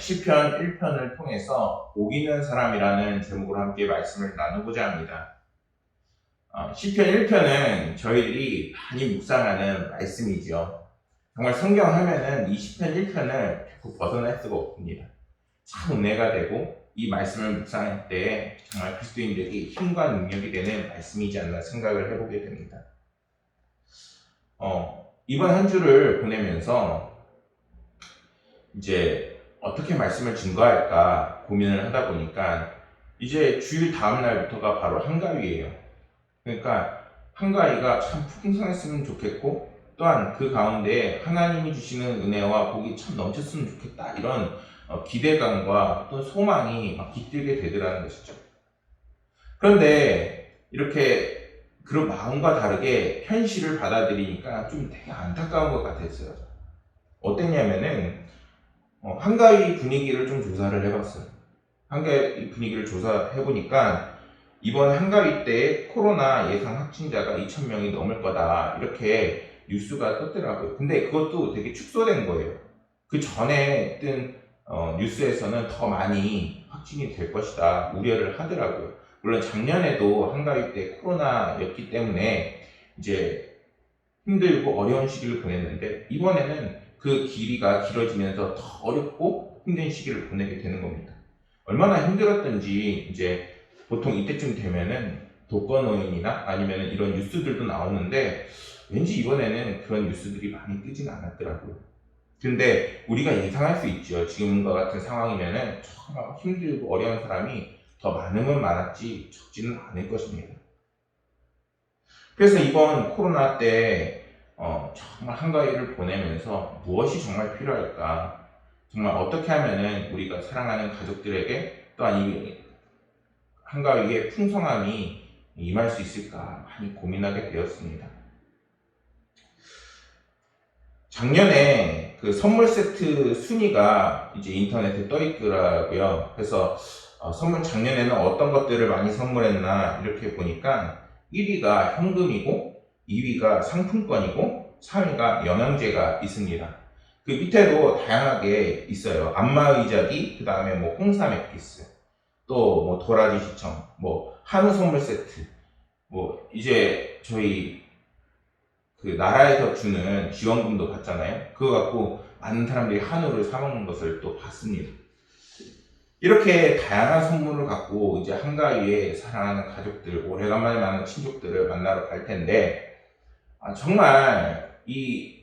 시편 1편을 통해서 복 있는 사람이라는 제목으로 함께 말씀을 나누고자 합니다. 시편 1편은 저희들이 많이 묵상하는 말씀이죠. 정말 성경 하면은 이 시편 1편을 결코 벗어날 수가 없습니다. 참 은혜가 되고 이 말씀을 묵상할 때 정말 그리스도인들에게 힘과 능력이 되는 말씀이지 않나 생각을 해보게 됩니다. 이번 한 주를 보내면서 이제 어떻게 말씀을 증거할까 고민을 하다 보니까 이제 주일 다음 날부터가 바로 한가위예요. 그러니까 한가위가 참 풍성했으면 좋겠고 또한 그 가운데 하나님이 주시는 은혜와 복이 참 넘쳤으면 좋겠다 이런 기대감과 또 소망이 막 깃들게 되더라는 것이죠. 그런데 이렇게 그런 마음과 다르게 현실을 받아들이니까 좀 되게 안타까운 것 같았어요. 어땠냐면은 한가위 분위기를 좀 조사를 해봤어요. 한가위 분위기를 조사해보니까 이번 한가위 때 코로나 예상 확진자가 2,000명이 넘을 거다 이렇게 뉴스가 떴더라고요. 근데 그것도 되게 축소된 거예요. 그 전에 뜬 뉴스에서는 더 많이 확진이 될 것이다 우려를 하더라고요. 물론 작년에도 한가위 때 코로나였기 때문에 이제 힘들고 어려운 시기를 보냈는데 이번에는 그 길이가 길어지면서 더 어렵고 힘든 시기를 보내게 되는 겁니다. 얼마나 힘들었던지 이제 보통 이때쯤 되면은 독거노인이나 아니면은 이런 뉴스들도 나오는데 왠지 이번에는 그런 뉴스들이 많이 뜨진 않았더라고요. 근데 우리가 예상할 수 있죠. 지금과 같은 상황이면은 정말 힘들고 어려운 사람이 더 많으면 많았지 적지는 않을 것입니다. 그래서 이번 코로나 때 정말 한가위를 보내면서 무엇이 정말 필요할까? 정말 어떻게 하면은 우리가 사랑하는 가족들에게 또한 이 한가위의 풍성함이 임할 수 있을까 많이 고민하게 되었습니다. 작년에 그 선물 세트 순위가 이제 인터넷에 떠 있더라고요. 그래서 선물 작년에는 어떤 것들을 많이 선물했나 이렇게 보니까 1위가 현금이고 2위가 상품권이고 3위가 영양제가 있습니다. 그 밑에도 다양하게 있어요. 안마의자기, 그 다음에 뭐 홍삼 액기스, 또 뭐 도라지 시청, 뭐 한우 선물 세트, 뭐 이제 저희 그 나라에서 주는 지원금도 받잖아요. 그거 갖고 많은 사람들이 한우를 사 먹는 것을 또 봤습니다. 이렇게 다양한 선물을 갖고 이제 한가위에 사랑하는 가족들, 오래간만에 만난 친족들을 만나러 갈 텐데 정말 이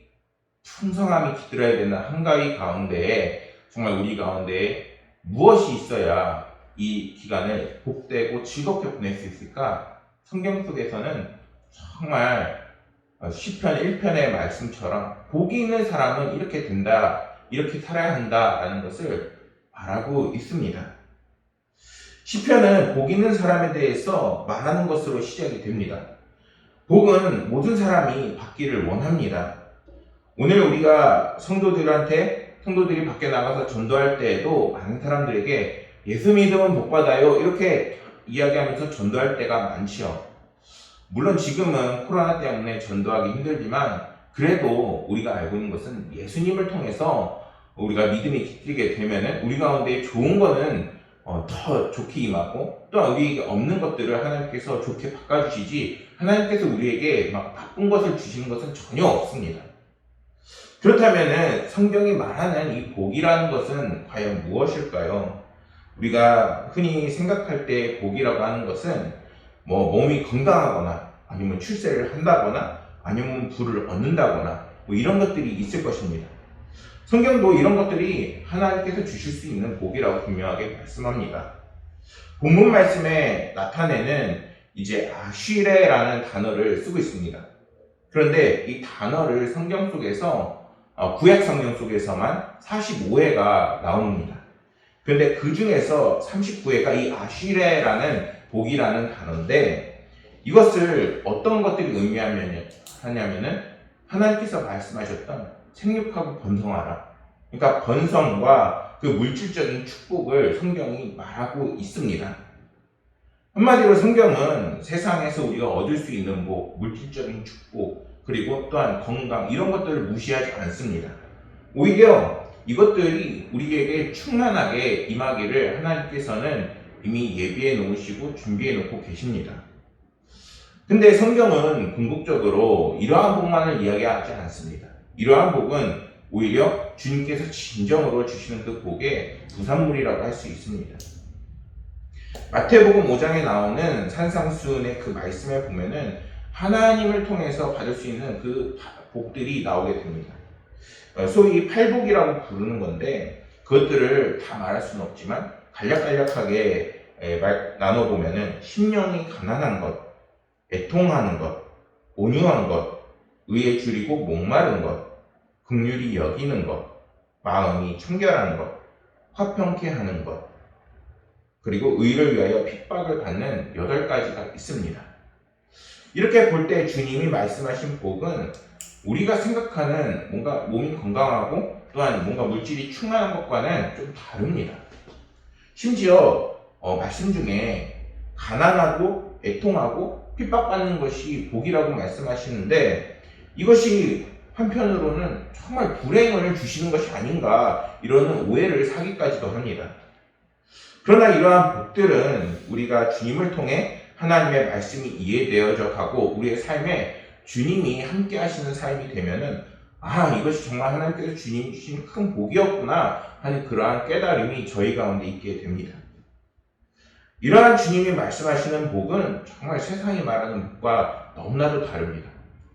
풍성함이 깃들어야 되는 한가위 가운데에 정말 우리 가운데에 무엇이 있어야 이 기간을 복되고 즐겁게 보낼 수 있을까? 성경 속에서는 정말 시편 1편의 말씀처럼 복이 있는 사람은 이렇게 된다, 이렇게 살아야 한다라는 것을 말하고 있습니다. 시편은 복 있는 사람에 대해서 말하는 것으로 시작이 됩니다. 복은 모든 사람이 받기를 원합니다. 오늘 우리가 성도들이 밖에 나가서 전도할 때에도 많은 사람들에게 예수 믿으면 복 받아요 이렇게 이야기하면서 전도할 때가 많지요. 물론 지금은 코로나 때문에 전도하기 힘들지만 그래도 우리가 알고 있는 것은 예수님을 통해서 우리가 믿음이 깃들게 되면은 우리 가운데 좋은 거는 더 좋게 임하고 또한 우리에게 없는 것들을 하나님께서 좋게 바꿔주시지 하나님께서 우리에게 막 나쁜 것을 주시는 것은 전혀 없습니다. 그렇다면은 성경이 말하는 이 복이라는 것은 과연 무엇일까요? 우리가 흔히 생각할 때 복이라고 하는 것은 뭐 몸이 건강하거나 아니면 출세를 한다거나 아니면 부를 얻는다거나 뭐 이런 것들이 있을 것입니다. 성경도 이런 것들이 하나님께서 주실 수 있는 복이라고 분명하게 말씀합니다. 본문 말씀에 나타내는 이제 아쉬레라는 단어를 쓰고 있습니다. 그런데 이 단어를 성경 속에서 구약 성경 속에서만 45회가 나옵니다. 그런데 그 중에서 39회가 이 아쉬레라는 복이라는 단어인데 이것을 어떤 것들이 의미하냐면은 하나님께서 말씀하셨던 생육하고 번성하라. 그러니까 번성과 그 물질적인 축복을 성경이 말하고 있습니다. 한마디로 성경은 세상에서 우리가 얻을 수 있는 복, 물질적인 축복, 그리고 또한 건강 이런 것들을 무시하지 않습니다. 오히려 이것들이 우리에게 충만하게 임하기를 하나님께서는 이미 예비해 놓으시고 준비해 놓고 계십니다. 근데 성경은 궁극적으로 이러한 복만을 이야기하지 않습니다. 이러한 복은 오히려 주님께서 진정으로 주시는 그 복의 부산물이라고 할 수 있습니다. 마태복음 5장에 나오는 산상수훈의 그 말씀에 보면은 하나님을 통해서 받을 수 있는 그 복들이 나오게 됩니다. 소위 팔복이라고 부르는 건데 그것들을 다 말할 수는 없지만 간략간략하게 나눠보면은 심령이 가난한 것, 애통하는 것, 온유한 것, 의에 줄이고 목마른 것, 긍휼히 여기는 것, 마음이 청결한 것, 화평케 하는 것, 그리고 의를 위하여 핍박을 받는 8가지가 있습니다. 이렇게 볼 때 주님이 말씀하신 복은 우리가 생각하는 뭔가 몸이 건강하고 또한 뭔가 물질이 충만한 것과는 좀 다릅니다. 심지어 말씀 중에 가난하고 애통하고 핍박받는 것이 복이라고 말씀하시는데 이것이 한편으로는 정말 불행을 주시는 것이 아닌가 이런 오해를 사기까지도 합니다. 그러나 이러한 복들은 우리가 주님을 통해 하나님의 말씀이 이해되어져 가고 우리의 삶에 주님이 함께 하시는 삶이 되면은 이것이 정말 하나님께서 주님이 주신 큰 복이었구나 하는 그러한 깨달음이 저희 가운데 있게 됩니다. 이러한 주님이 말씀하시는 복은 정말 세상이 말하는 복과 너무나도 다릅니다.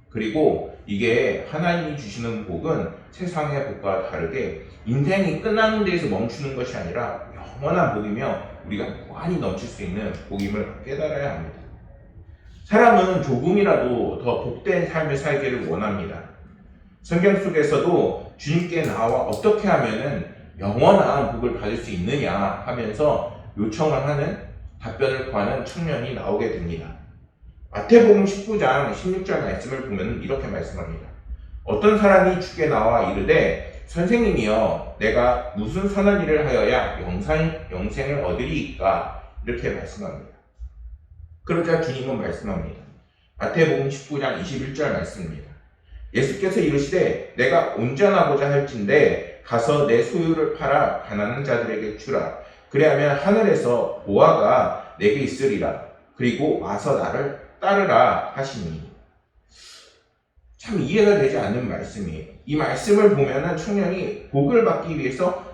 그리고 이게 하나님이 주시는 복은 세상의 복과 다르게 인생이 끝나는 데에서 멈추는 것이 아니라 영원한 복이며 우리가 무한히 넘칠 수 있는 복임을 깨달아야 합니다. 사람은 조금이라도 더 복된 삶을 살기를 원합니다. 성경 속에서도 주님께 나와 어떻게 하면은 영원한 복을 받을 수 있느냐 하면서 요청을 하는 답변을 구하는 청년이 나오게 됩니다. 마태복음 19장 16절 말씀을 보면 이렇게 말씀합니다. 어떤 사람이 주께 나와 이르되 선생님이여 내가 무슨 선한 일을 하여야 영생을 얻으리이까 이렇게 말씀합니다. 그러자 주님은 말씀합니다. 마태복음 19장 21절 말씀입니다. 예수께서 이르시되 내가 온전하고자 할진대 가서 내 소유를 팔아 가난한 자들에게 주라. 그리하면 하늘에서 보화가 내게 있으리라. 그리고 와서 나를 따르라 하시니. 참 이해가 되지 않는 말씀이에요. 이 말씀을 보면은 청년이 복을 받기 위해서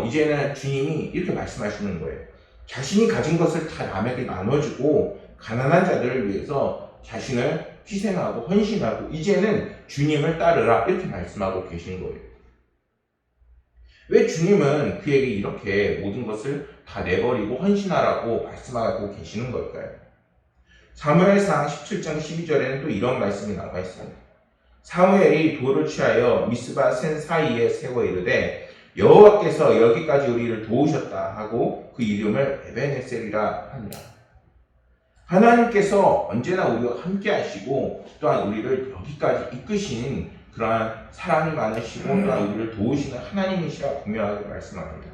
이제는 주님이 이렇게 말씀하시는 거예요. 자신이 가진 것을 다 남에게 나눠주고 가난한 자들을 위해서 자신을 희생하고 헌신하고 이제는 주님을 따르라 이렇게 말씀하고 계신 거예요. 왜 주님은 그에게 이렇게 모든 것을 다 내버리고 헌신하라고 말씀하고 계시는 걸까요? 사무엘상 17장 12절에는 또 이런 말씀이 나와 있습니다. 사무엘이 돌을 취하여 미스바 센 사이에 세워 이르되 여호와께서 여기까지 우리를 도우셨다 하고 그 이름을 에베네셀이라 하니라. 하나님께서 언제나 우리와 함께 하시고 또한 우리를 여기까지 이끄신 그러한 사랑이 많으시고 또한 우리를 도우시는 하나님이시라 분명하게 말씀합니다.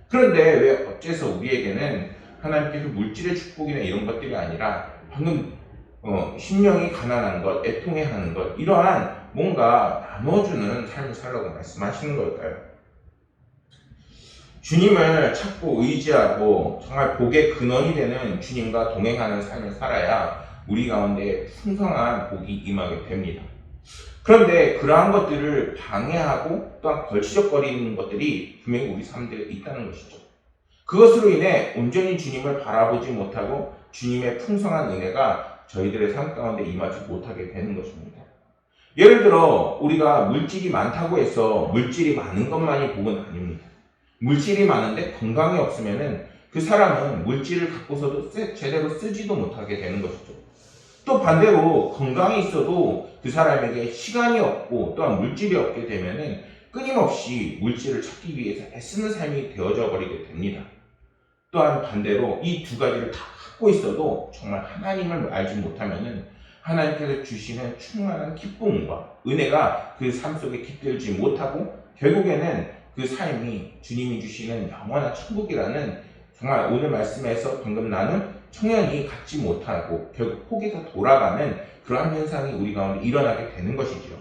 그런데 왜 어째서 우리에게는 하나님께서 물질의 축복이나 이런 것들이 아니라 방금 심령이 가난한 것, 애통해하는 것 이러한 뭔가 나눠주는 삶을 살라고 말씀하시는 걸까요? 주님을 찾고 의지하고 정말 복의 근원이 되는 주님과 동행하는 삶을 살아야 우리 가운데 풍성한 복이 임하게 됩니다. 그런데 그러한 것들을 방해하고 또한 걸치적거리는 것들이 분명히 우리 삶들에 있다는 것이죠. 그것으로 인해 온전히 주님을 바라보지 못하고 주님의 풍성한 은혜가 저희들의 삶 가운데 임하지 못하게 되는 것입니다. 예를 들어 우리가 물질이 많다고 해서 물질이 많은 것만이 복은 아닙니다. 물질이 많은데 건강이 없으면은 그 사람은 물질을 갖고서도 제대로 쓰지도 못하게 되는 것이죠. 또 반대로 건강이 있어도 그 사람에게 시간이 없고 또한 물질이 없게 되면은 끊임없이 물질을 찾기 위해서 애쓰는 삶이 되어져 버리게 됩니다. 또한 반대로 이 두 가지를 다 갖고 있어도 정말 하나님을 알지 못하면은 하나님께서 주시는 충만한 기쁨과 은혜가 그 삶 속에 깃들지 못하고 결국에는 그 삶이 주님이 주시는 영원한 천국이라는 정말 오늘 말씀에서 방금 나눈 청년이 갖지 못하고 결국 포기가 돌아가는 그러한 현상이 우리 가운데 일어나게 되는 것이죠.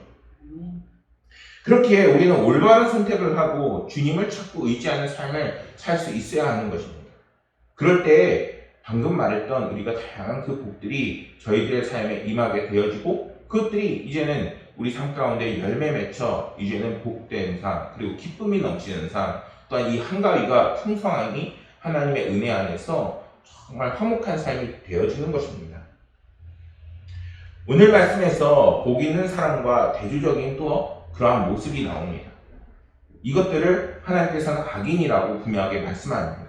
그렇게 우리는 올바른 선택을 하고 주님을 찾고 의지하는 삶을 살 수 있어야 하는 것입니다. 그럴 때 방금 말했던 우리가 다양한 그 복들이 저희들의 삶에 임하게 되어지고 그것들이 이제는 우리 삶 가운데 열매 맺혀 이제는 복된 삶 그리고 기쁨이 넘치는 삶 또한 이 한가위가 풍성함이 하나님의 은혜 안에서 정말 화목한 삶이 되어지는 것입니다. 오늘 말씀에서 복 있는 사람과 대조적인 또 그러한 모습이 나옵니다. 이것들을 하나님께서는 악인이라고 분명하게 말씀합니다.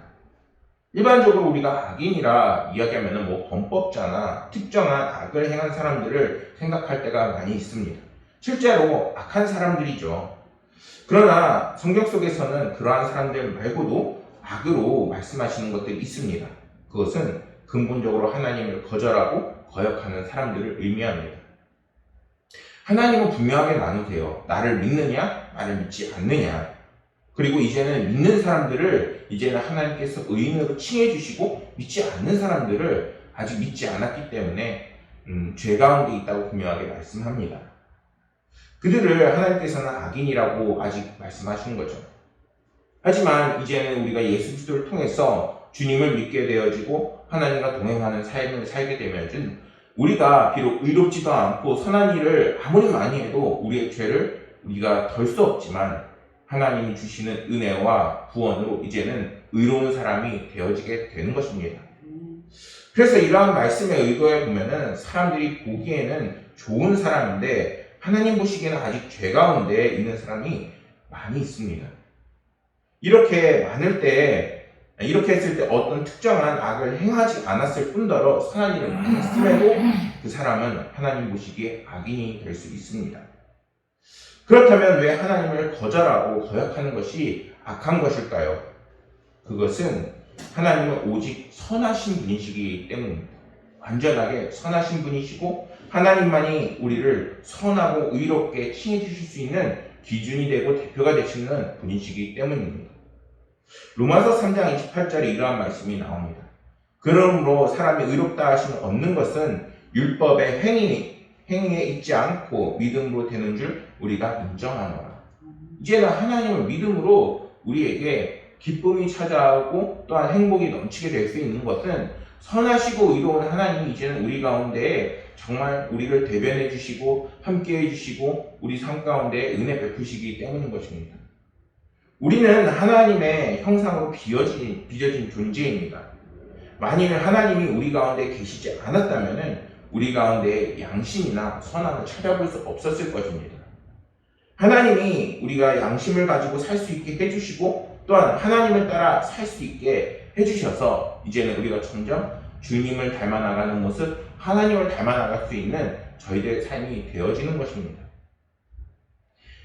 일반적으로 우리가 악인이라 이야기하면 뭐 범법자나 특정한 악을 행한 사람들을 생각할 때가 많이 있습니다. 실제로 악한 사람들이죠. 그러나 성경 속에서는 그러한 사람들 말고도 악으로 말씀하시는 것들이 있습니다. 그것은 근본적으로 하나님을 거절하고 거역하는 사람들을 의미합니다. 하나님은 분명하게 나누세요. 나를 믿느냐, 나를 믿지 않느냐. 그리고 이제는 믿는 사람들을 이제는 하나님께서 의인으로 칭해 주시고 믿지 않는 사람들을 아직 믿지 않았기 때문에 죄 가운데 있다고 분명하게 말씀합니다. 그들을 하나님께서는 악인이라고 아직 말씀하시는 거죠. 하지만 이제는 우리가 예수 그리스도를 통해서 주님을 믿게 되어지고 하나님과 동행하는 삶을 살게 되면 우리가 비록 의롭지도 않고 선한 일을 아무리 많이 해도 우리의 죄를 우리가 덜 수 없지만 하나님이 주시는 은혜와 구원으로 이제는 의로운 사람이 되어지게 되는 것입니다. 그래서 이러한 말씀에 의거해 보면은 사람들이 보기에는 좋은 사람인데 하나님 보시기에는 아직 죄 가운데 있는 사람이 많이 있습니다. 이렇게 했을 때 어떤 특정한 악을 행하지 않았을 뿐더러 선한 일을 많이 했음에도 그 사람은 하나님 보시기에 악인이 될 수 있습니다. 그렇다면 왜 하나님을 거절하고 거역하는 것이 악한 것일까요? 그것은 하나님은 오직 선하신 분이시기 때문입니다. 완전하게 선하신 분이시고 하나님만이 우리를 선하고 의롭게 칭해 주실 수 있는 기준이 되고 대표가 되시는 분이시기 때문입니다. 로마서 3장 28절에 이러한 말씀이 나옵니다. 그러므로 사람이 의롭다 하심을 얻는 것은 율법의 행위에 있지 않고 믿음으로 되는 줄 우리가 인정하노라. 이제는 하나님을 믿음으로 우리에게 기쁨이 찾아오고 또한 행복이 넘치게 될 수 있는 것은 선하시고 의로운 하나님이 이제는 우리 가운데 정말 우리를 대변해 주시고 함께 해 주시고 우리 삶 가운데 은혜 베푸시기 때문인 것입니다. 우리는 하나님의 형상으로 빚어진 존재입니다. 만일 하나님이 우리 가운데 계시지 않았다면 우리 가운데 양심이나 선함을 찾아볼 수 없었을 것입니다. 하나님이 우리가 양심을 가지고 살 수 있게 해주시고 또한 하나님을 따라 살 수 있게 해주셔서 이제는 우리가 점점 주님을 닮아나가는 모습, 하나님을 닮아나갈 수 있는 저희들의 삶이 되어지는 것입니다.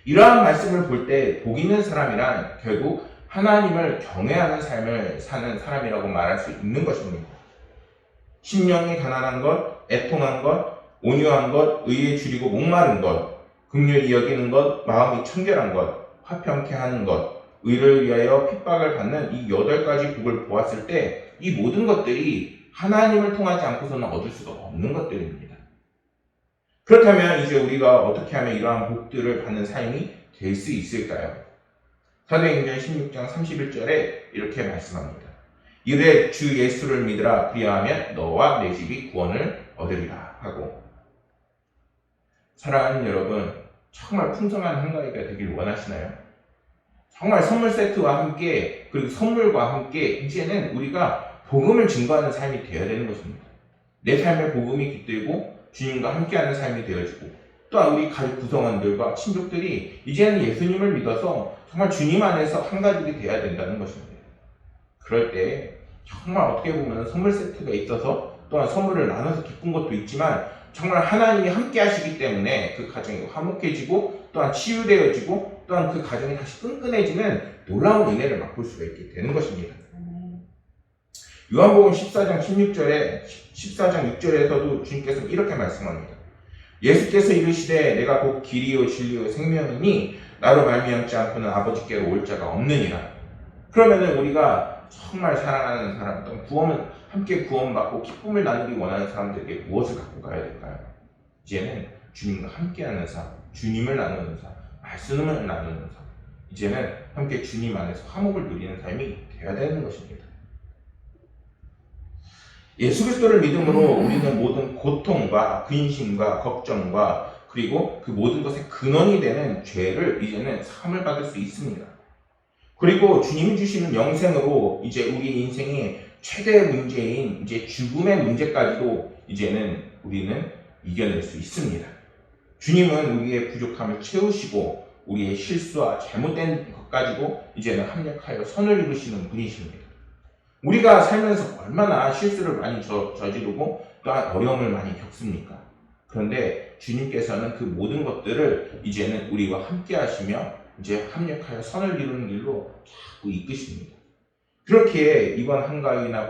이러한 말씀을 볼 때 복 있는 사람이란 결국 하나님을 경외하는 삶을 사는 사람이라고 말할 수 있는 것입니다. 심령이 가난한 것, 애통한 것, 온유한 것, 의에 줄이고 목마른 것, 긍휼히 여기는 것, 마음이 청결한 것, 화평케 하는 것, 의를 위하여 핍박을 받는 이 8가지 복을 보았을 때 이 모든 것들이 하나님을 통하지 않고서는 얻을 수가 없는 것들입니다. 그렇다면 이제 우리가 어떻게 하면 이러한 복들을 받는 삶이 될 수 있을까요? 사도행전 16장 31절에 이렇게 말씀합니다. 이르되 주 예수를 믿으라 그리하면 너와 내 집이 구원을 얻으리라 하고. 사랑하는 여러분, 정말 풍성한 한가위가 되길 원하시나요? 정말 선물 세트와 함께 그리고 선물과 함께 이제는 우리가 복음을 증거하는 삶이 되어야 되는 것입니다. 내 삶의 복음이 깃들고 주님과 함께하는 삶이 되어지고 또한 우리 가족 구성원들과 친족들이 이제는 예수님을 믿어서 정말 주님 안에서 한 가족이 되어야 된다는 것입니다. 그럴 때 정말 어떻게 보면 선물 세트가 있어서 또한 선물을 나눠서 기쁜 것도 있지만 정말 하나님이 함께 하시기 때문에 그 가정이 화목해지고 또한 치유되어지고 또한 그 가정이 다시 끈끈해지는 놀라운 은혜를 맛볼 수가 있게 되는 것입니다. 요한복음 14장 6절에서도 주님께서 이렇게 말씀합니다. 예수께서 이르시되 내가 곧 길이요 진리요 생명이니 나로 말미암지 않고는 아버지께로 올 자가 없느니라. 그러면은 우리가 정말 사랑하는 사람, 또 함께 구원받고 기쁨을 나누기 원하는 사람들에게 무엇을 갖고 가야 될까요? 이제는 주님과 함께하는 삶, 주님을 나누는 삶, 말씀을 나누면서 이제는 함께 주님 안에서 화목을 누리는 삶이 되어야 되는 것입니다. 예수 그리스도를 믿음으로 우리는 모든 고통과 근심과 걱정과 그리고 그 모든 것의 근원이 되는 죄를 이제는 사함을 받을 수 있습니다. 그리고 주님이 주시는 영생으로 이제 우리 인생의 최대 문제인 이제 죽음의 문제까지도 이제는 우리는 이겨낼 수 있습니다. 주님은 우리의 부족함을 채우시고 우리의 실수와 잘못된 것 가지고 이제는 합력하여 선을 이루시는 분이십니다. 우리가 살면서 얼마나 실수를 많이 저지르고 또한 어려움을 많이 겪습니까? 그런데 주님께서는 그 모든 것들을 이제는 우리와 함께 하시며 이제 합력하여 선을 이루는 길로 자꾸 이끄십니다. 그렇게 이번 한가위나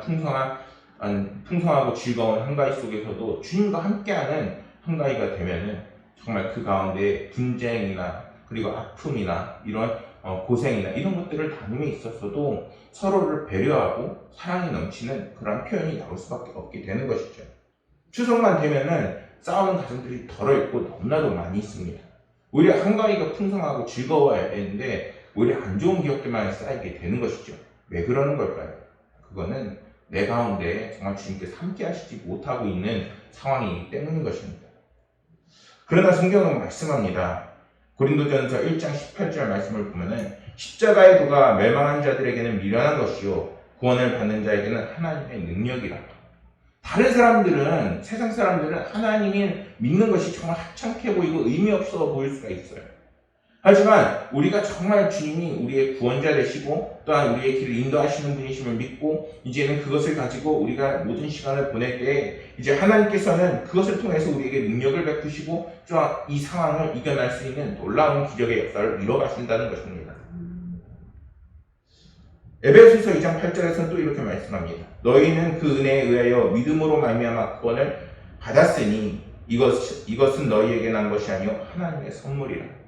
풍성하고 즐거운 한가위 속에서도 주님과 함께하는 한가위가 되면은 정말 그 가운데 분쟁이나 그리고 아픔이나 이런 고생이나 이런 것들을 나눔에 있어서도 서로를 배려하고 사랑이 넘치는 그런 표현이 나올 수밖에 없게 되는 것이죠. 추석만 되면은 싸우는 가정들이 덜어있고 너무나도 많이 있습니다. 오히려 한가위가 풍성하고 즐거워야 되는데 오히려 안 좋은 기억들만 쌓이게 되는 것이죠. 왜 그러는 걸까요? 그거는 내 가운데 정말 주님께서 함께 하시지 못하고 있는 상황이기 때문인 것입니다. 그러나 성경은 말씀합니다. 고린도전서 1장 18절 말씀을 보면은 십자가의 도가 멸망한 자들에게는 미련한 것이요 구원을 받는 자에게는 하나님의 능력이라. 다른 사람들은, 세상 사람들은 하나님을 믿는 것이 정말 하찮게 보이고 의미 없어 보일 수가 있어요. 하지만 우리가 정말 주님이 우리의 구원자 되시고 또한 우리의 길을 인도하시는 분이심을 믿고 이제는 그것을 가지고 우리가 모든 시간을 보낼 때 이제 하나님께서는 그것을 통해서 우리에게 능력을 베푸시고 또한 이 상황을 이겨낼 수 있는 놀라운 기적의 역사를 이뤄가신다는 것입니다. 에베소서 2장 8절에서는 또 이렇게 말씀합니다. 너희는 그 은혜에 의하여 믿음으로 말미암아 구원을 받았으니 이것은 너희에게 난 것이 아니요 하나님의 선물이라.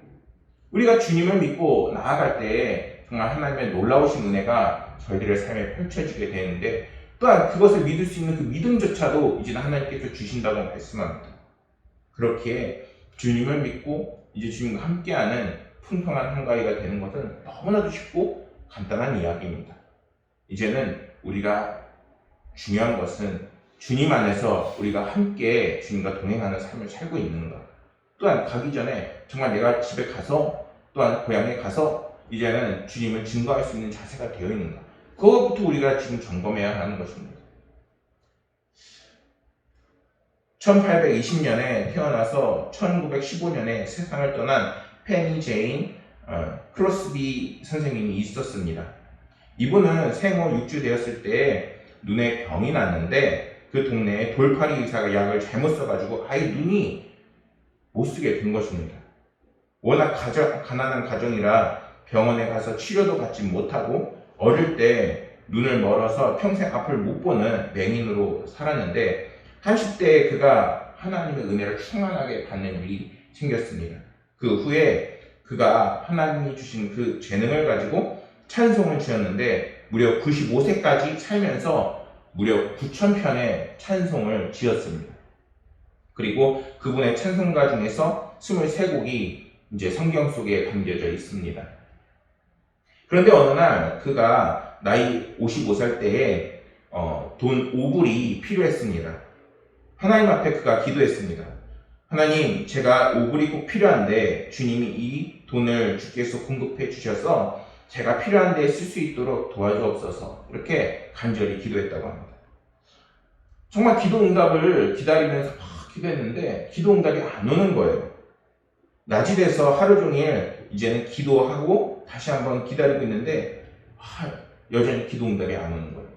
우리가 주님을 믿고 나아갈 때 정말 하나님의 놀라우신 은혜가 저희들의 삶에 펼쳐지게 되는데 또한 그것을 믿을 수 있는 그 믿음조차도 이제 하나님께서 주신다고 말씀합니다. 그렇게 주님을 믿고 이제 주님과 함께하는 풍성한 한가위가 되는 것은 너무나도 쉽고 간단한 이야기입니다. 이제는 우리가 중요한 것은 주님 안에서 우리가 함께 주님과 동행하는 삶을 살고 있는 것. 또한 가기 전에 정말 내가 집에 가서 또한 고향에 가서 이제는 주님을 증거할 수 있는 자세가 되어 있는가. 그것부터 우리가 지금 점검해야 하는 것입니다. 1820년에 태어나서 1915년에 세상을 떠난 페니 제인 크로스비 선생님이 있었습니다. 이분은 생후 6주 되었을 때 눈에 병이 났는데 그 동네에 돌팔이 의사가 약을 잘못 써가지고 아예 눈이 못 쓰게 된 것입니다. 워낙 가난한 가정이라 병원에 가서 치료도 받지 못하고 어릴 때 눈을 멀어서 평생 앞을 못 보는 맹인으로 살았는데 30대에 그가 하나님의 은혜를 충만하게 받는 일이 생겼습니다. 그 후에 그가 하나님이 주신 그 재능을 가지고 찬송을 지었는데 무려 95세까지 살면서 무려 9,000편의 찬송을 지었습니다. 그리고 그분의 찬송가 중에서 23곡이 이제 성경 속에 담겨져 있습니다. 그런데 어느 날 그가 나이 55살 때에 돈 5불이 필요했습니다. 하나님 앞에 그가 기도했습니다. 하나님, 제가 5불이 꼭 필요한데 주님이 이 돈을 주께서 공급해 주셔서 제가 필요한 데에 쓸 수 있도록 도와주옵소서. 이렇게 간절히 기도했다고 합니다. 정말 기도 응답을 기다리면서 막 기도했는데 기도 응답이 안 오는 거예요. 낮이 돼서 하루 종일 이제는 기도하고 다시 한번 기다리고 있는데 여전히 기도 응답이 안 오는 거예요.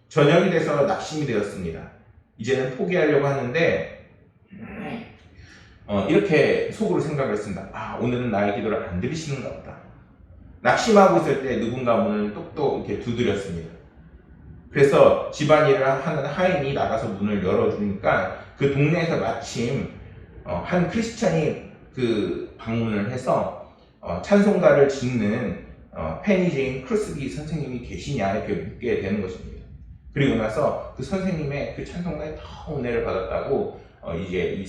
저녁이 돼서 낙심이 되었습니다. 이제는 포기하려고 하는데 이렇게 속으로 생각을 했습니다. 오늘은 나의 기도를 안 들으시는가 보다. 낙심하고 있을 때 누군가 문을 똑똑 이렇게 두드렸습니다. 그래서 집안일을 하는 하인이 나가서 문을 열어주니까 그 동네에서 마침 한 크리스찬이 그 방문을 해서 찬송가를 짓는 페니 제인 크로스비 선생님이 계시냐 이렇게 묻게 되는 것입니다. 그리고 나서 그 선생님의 그 찬송가에 더 은혜를 받았다고 이제 이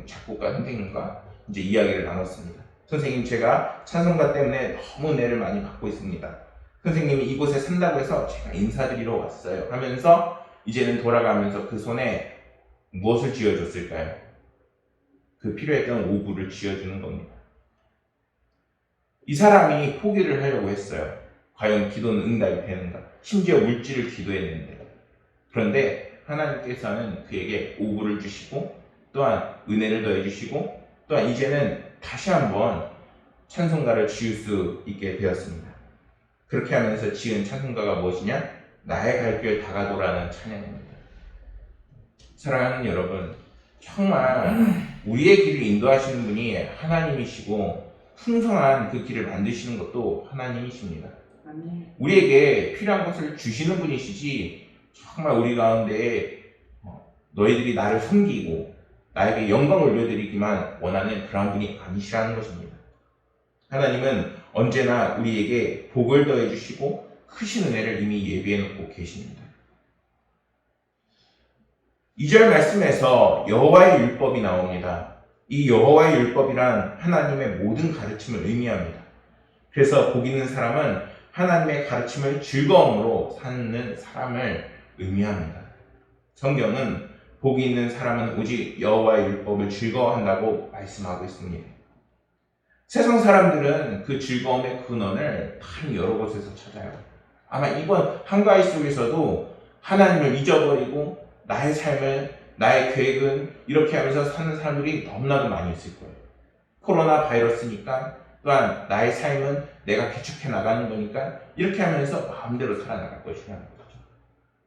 작곡가 선생님과 이제 이야기를 나눴습니다. 선생님, 제가 찬송가 때문에 너무 은혜를 많이 받고 있습니다. 선생님이 이곳에 산다고 해서 제가 인사드리러 왔어요 하면서 이제는 돌아가면서 그 손에 무엇을 쥐어줬을까요? 그 필요했던 오구를 쥐어주는 겁니다. 이 사람이 포기를 하려고 했어요. 과연 기도는 응답이 되는가? 심지어 물질을 기도했는데. 그런데 하나님께서는 그에게 오구를 주시고 또한 은혜를 더해주시고 또한 이제는 다시 한번 찬송가를 지을 수 있게 되었습니다. 그렇게 하면서 지은 찬송가가 무엇이냐? 나의 갈 길 다가도라는 찬양입니다. 사랑하는 여러분, 정말 우리의 길을 인도하시는 분이 하나님이시고 풍성한 그 길을 만드시는 것도 하나님이십니다. 우리에게 필요한 것을 주시는 분이시지 정말 우리 가운데 너희들이 나를 섬기고 나에게 영광을 올려드리기만 원하는 그런 분이 아니시라는 것입니다. 하나님은 언제나 우리에게 복을 더해주시고 크신 은혜를 이미 예비해놓고 계십니다. 2절 말씀에서 여호와의 율법이 나옵니다. 이 여호와의 율법이란 하나님의 모든 가르침을 의미합니다. 그래서 복 있는 사람은 하나님의 가르침을 즐거움으로 사는 사람을 의미합니다. 성경은 복이 있는 사람은 오직 여호와의 율법을 즐거워한다고 말씀하고 있습니다. 세상 사람들은 그 즐거움의 근원을 다른 여러 곳에서 찾아요. 아마 이번 한가위 속에서도 하나님을 잊어버리고 나의 삶을, 나의 계획은 이렇게 하면서 사는 사람들이 너무나도 많이 있을 거예요. 코로나 바이러스니까 또한 나의 삶은 내가 개척해 나가는 거니까 이렇게 하면서 마음대로 살아나갈 것이라는 거죠.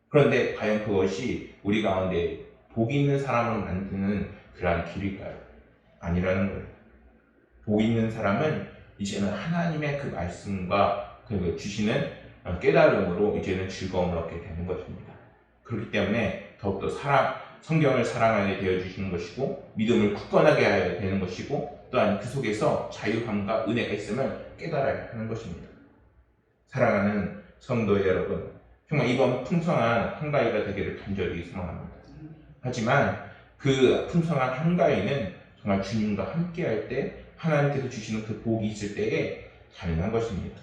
그런데 과연 그것이 우리 가운데 복 있는 사람을 만드는 그러한 길일까요? 아니라는 거예요. 복 있는 사람은 이제는 하나님의 그 말씀과 그 주시는 깨달음으로 이제는 즐거움을 얻게 되는 것입니다. 그렇기 때문에 더욱더 성경을 사랑하게 되어주시는 것이고 믿음을 굳건하게 해야 되는 것이고 또한 그 속에서 자유함과 은혜가 있음을 깨달아야 하는 것입니다. 사랑하는 성도 여러분, 정말 이번 풍성한 한가위가 되기를 간절히 소망합니다. 하지만 그 풍성한 한가위는 정말 주님과 함께할 때 하나님께서 주시는 그 복이 있을 때에 가능한 것입니다.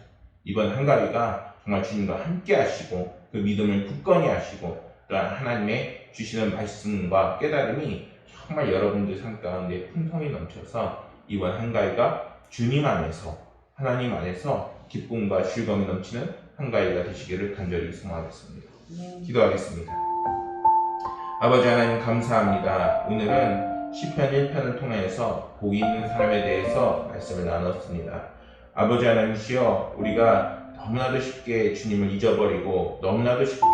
이번 한가위가 정말 주님과 함께 하시고 그 믿음을 굳건히 하시고 또한 하나님의 주시는 말씀과 깨달음이 정말 여러분들 삶 가운데 풍성히 넘쳐서 이번 한가위가 주님 안에서 하나님 안에서 기쁨과 즐거움이 넘치는 한가위가 되시기를 간절히 소망하겠습니다. 기도하겠습니다. 아버지 하나님 감사합니다. 오늘은 시편 1편을 통해서 복이 있는 사람에 대해서 말씀을 나눴습니다. 아버지 하나님이시여, 우리가 너무나도 쉽게 주님을 잊어버리고 너무나도 쉽게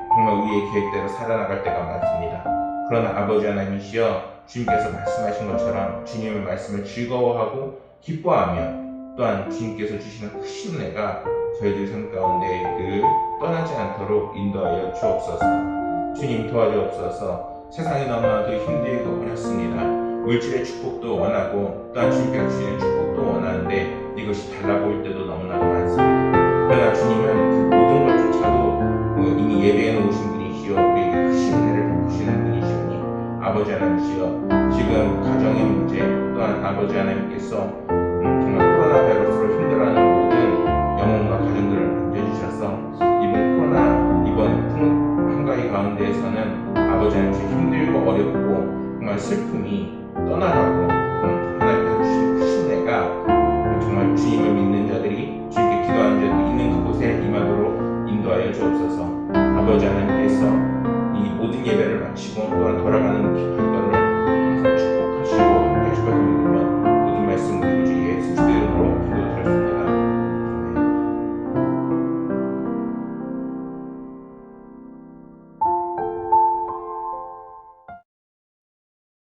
정말 우리의 계획대로 살아나갈 때가 많습니다. 그러나 아버지 하나님이시여, 주님께서 말씀하신 것처럼 주님의 말씀을 즐거워하고 기뻐하며 또한 주님께서 주시는 크신 은혜가 저희들 삶 가운데 늘 떠나지 않도록 인도하여 주옵소서. 주님 도와주옵소서. 세상이 너무나도 힘들고 어렵습니다. 물질의 축복도 원하고 또한 주님께서 주시는 축복도 원하는데 이것이 달라 보일 때도 너무나도 많습니다. 그러나 주님은 그 모든 것조차도 이미 예배해 놓으신 분이시여 우리에게 크신 은혜를 베푸시는 분이시니 아버지 하나님이시여, 지금 가정의 문제 또한 아버지 하나님께서 정말 코로나 바이러스로 힘들어하는 모든 영혼과 가정들을 만져주셔서 이번 한가위 가운데에서는 아버지 하나님께서 힘들고 어렵고 정말 슬픔이 떠나가고 하나님께서 주신 크신 은혜가 정말 주님을 믿는 자들이 주님께 기도하는 자들이 있는 그곳에 임하도록 인도하여 주옵소서. 아버지 하나님께서 이 모든 예배를 마치고 또한 돌아가는 길거리를